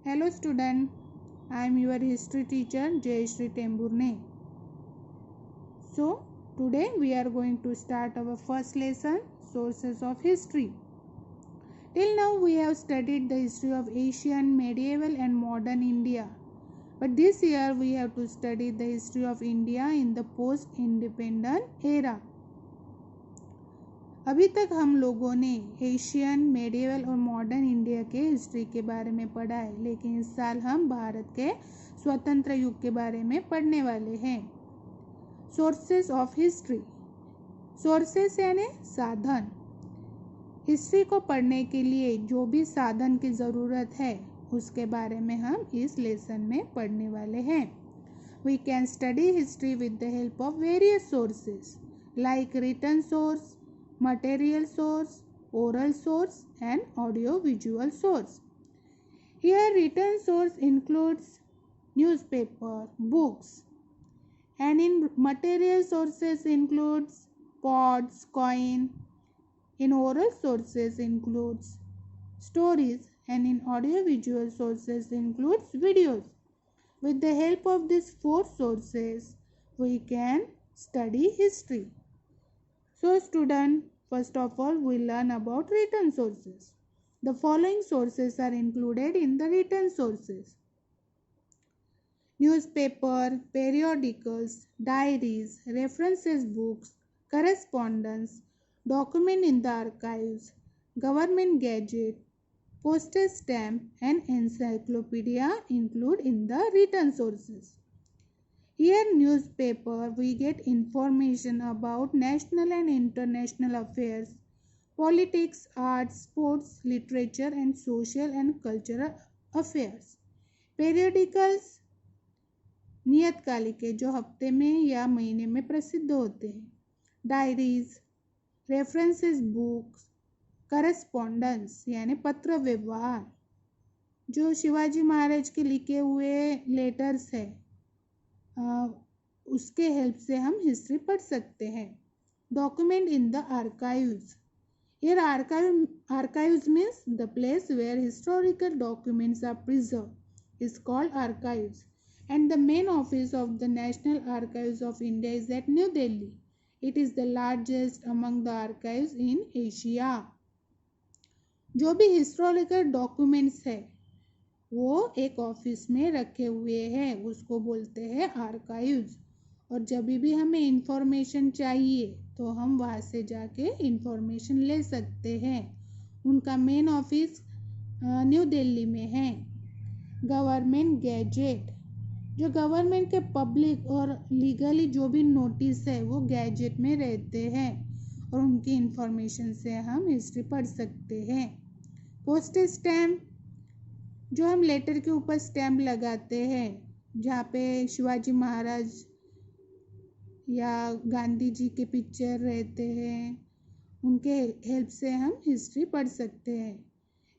Hello student, I am your history teacher Jayashree Temburne. So today we are going to start our first lesson, sources of history. Till now we have studied the history of Asian, medieval and modern India. But this year we have to study the history of India in the post-independent era. अभी तक हम लोगों ने Asian, medieval और modern India के history के बारे में पढ़ा है, लेकिन इस साल हम भारत के स्वतंत्र युग के बारे में पढ़ने वाले हैं। सोर्सेस ऑफ हिस्ट्री, सोर्सेस यानी साधन। हिस्ट्री को पढ़ने के लिए जो भी साधन की ज़रूरत है उसके बारे में हम इस लेसन में पढ़ने वाले हैं। We can study history with the help of various sources like written source, material source, oral source and audio visual source. Here written source includes newspaper, books, and in material sources includes pots, coin. In oral sources includes stories, and in audio visual sources includes videos. With the help of these four sources we can study history. So student, first of all we learn about written sources. The following sources are included in the written sources: newspaper, periodicals, diaries, references books, correspondence, document in the archives, government gazette, postage stamp and encyclopedia include in the written sources. Here newspaper we get information about national and international affairs, politics, arts, sports, literature and social and cultural affairs. Periodicals नियतकालिके जो हफ्ते में या महीने में प्रसिद्ध होते हैं. Diaries, references books, correspondence यानी पत्र व्यवहार जो शिवाजी महाराज के लिखे हुए लेटर्स है उसके हेल्प से हम हिस्ट्री पढ़ सकते हैं. Document in the archives, here archives means the place where historical documents are preserved is called archives, and the main office of the National Archives of India is at New Delhi. It is the largest among the archives in Asia. जो भी historical documents है वो एक office में रखे हुए हैं उसको बोलते हैं आर्काइव्स. और जब भी हमें इंफॉर्मेशन चाहिए तो हम वहाँ से जाके इंफॉर्मेशन ले सकते हैं. उनका मेन ऑफिस न्यू दिल्ली में है. गवर्नमेंट गैजेट, जो गवर्नमेंट के पब्लिक और लीगली जो भी नोटिस है वो गैजेट में रहते हैं और उनकी इंफॉर्मेशन से हम हिस्ट्री पढ़ सकते हैं. पोस्टेज स्टैम्प, जो हम लेटर के ऊपर स्टैम्प लगाते हैं जहाँ पे शिवाजी महाराज या गांधी जी के पिक्चर रहते हैं उनके हेल्प से हम हिस्ट्री पढ़ सकते हैं.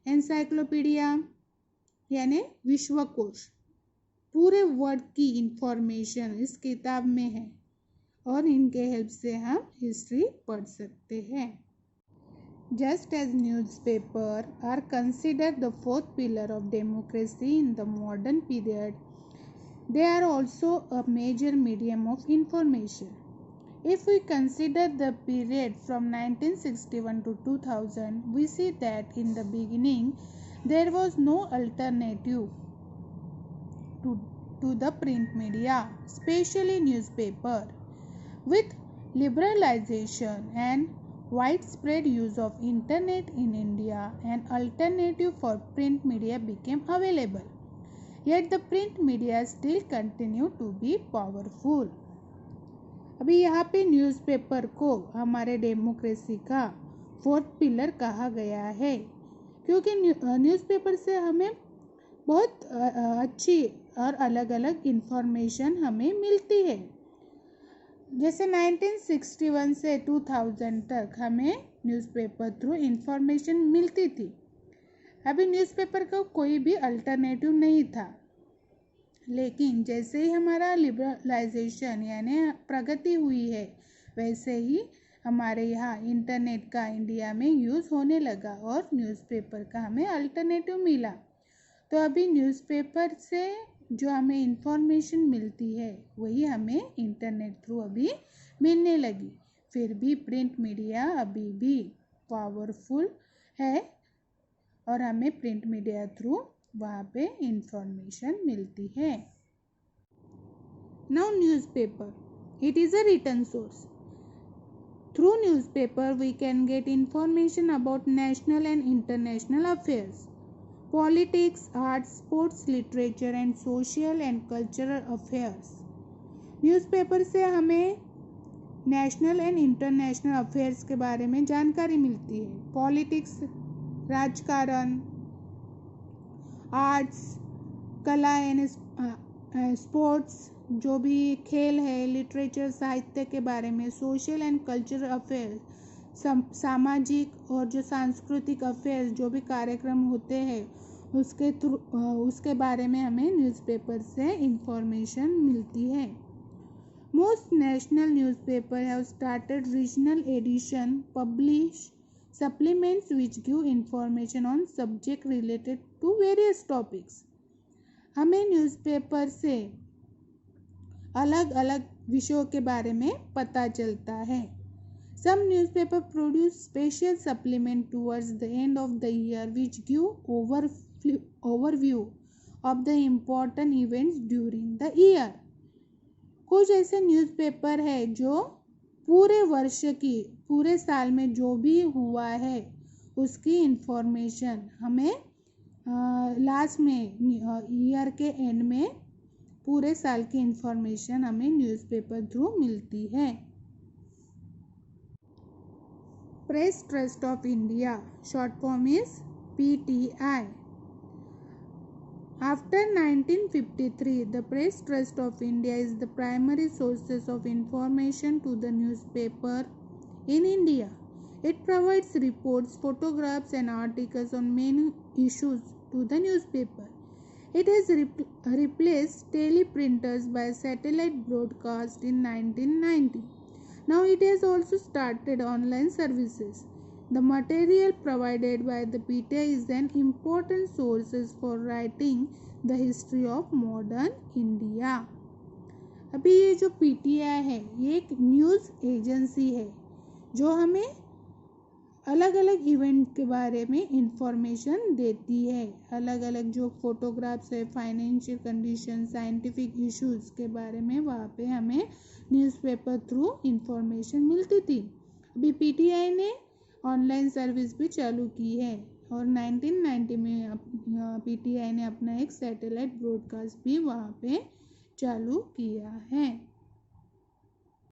एनसाइक्लोपीडिया यानी विश्वकोश, पूरे वर्ल्ड की इंफॉर्मेशन इस किताब में है और इनके हेल्प से हम हिस्ट्री पढ़ सकते हैं. Just as newspapers are considered the fourth pillar of democracy in the modern period, they are also a major medium of information. If we consider the period from 1961 to 2000, we see that in the beginning there was no alternative to the print media, especially newspaper. With liberalization and widespread use of internet in India, an alternative for print media became available. Yet the print media still continue to be powerful. अभी यहाँ पे newspaper को हमारे democracy का fourth pillar कहा गया है क्योंकि न्यूज़पेपर से हमें बहुत अच्छी और अलग अलग इंफॉर्मेशन हमें मिलती है. जैसे 1961 से 2000 तक हमें न्यूज़पेपर थ्रू इंफॉर्मेशन मिलती थी. अभी न्यूज़पेपर का कोई भी अल्टरनेटिव नहीं था, लेकिन जैसे ही हमारा लिबरलाइजेशन यानी प्रगति हुई है वैसे ही हमारे यहाँ इंटरनेट का इंडिया में यूज़ होने लगा और न्यूज़पेपर का हमें अल्टरनेटिव मिला. तो अभी न्यूज़पेपर से जो हमें इंफॉर्मेशन मिलती है वही हमें इंटरनेट थ्रू अभी मिलने लगी। फिर भी प्रिंट मीडिया अभी भी पावरफुल है और हमें प्रिंट मीडिया थ्रू वहाँ पे इंफॉर्मेशन मिलती है। Now newspaper, it is a written source. Through newspaper, we can get information about national and international affairs, politics, arts, sports, literature, and social and cultural affairs. Newspaper से हमें national and international affairs के बारे में जानकारी मिलती है। Politics, राजकारण, arts, कला एंड स्पोर्ट्स, जो भी खेल है, लिटरेचर, साहित्य के बारे में, सोशल एंड कल्चरल अफेयर्स, सामाजिक और जो सांस्कृतिक अफेयर्स, जो भी कार्यक्रम होते हैं उसके बारे में हमें न्यूज़पेपर से इंफॉर्मेशन मिलती है। Most national newspaper have started regional edition publish supplements which give information on subject related to various topics. हमें न्यूज़पेपर से अलग अलग विषयों के बारे में पता चलता है। Some newspaper produce special supplement towards the end of the year which give overview of the important events during the year. कुछ ऐसे न्यूज़पेपर है जो पूरे साल में जो भी हुआ है उसकी इंफॉर्मेशन हमें लास्ट में ईयर के एंड में पूरे साल की इंफॉर्मेशन हमें न्यूज़पेपर थ्रू मिलती है। Press trust of India, short form is PTI. After 1953, the Press Trust of India is the primary sources of information to the newspaper in India. It provides reports, photographs and articles on many issues to the newspaper. It has replaced teleprinters by satellite broadcast in 1990. Now it has also started online services. The material provided by the PTI is an important source for writing the history of modern India. अभी ये जो PTI है ये एक news agency है जो हमें अलग अलग इवेंट के बारे में इंफॉर्मेशन देती है। अलग अलग जो फोटोग्राफ्स है, फाइनेंशियल कंडीशन, साइंटिफिक इश्यूज़ के बारे में वहाँ पे हमें न्यूज़पेपर थ्रू इंफॉर्मेशन मिलती थी। अभी PTI ने ऑनलाइन सर्विस भी चालू की है और 1990 में PTI ने अपना एक सैटेलाइट ब्रॉडकास्ट भी वहाँ पे चालू किया है।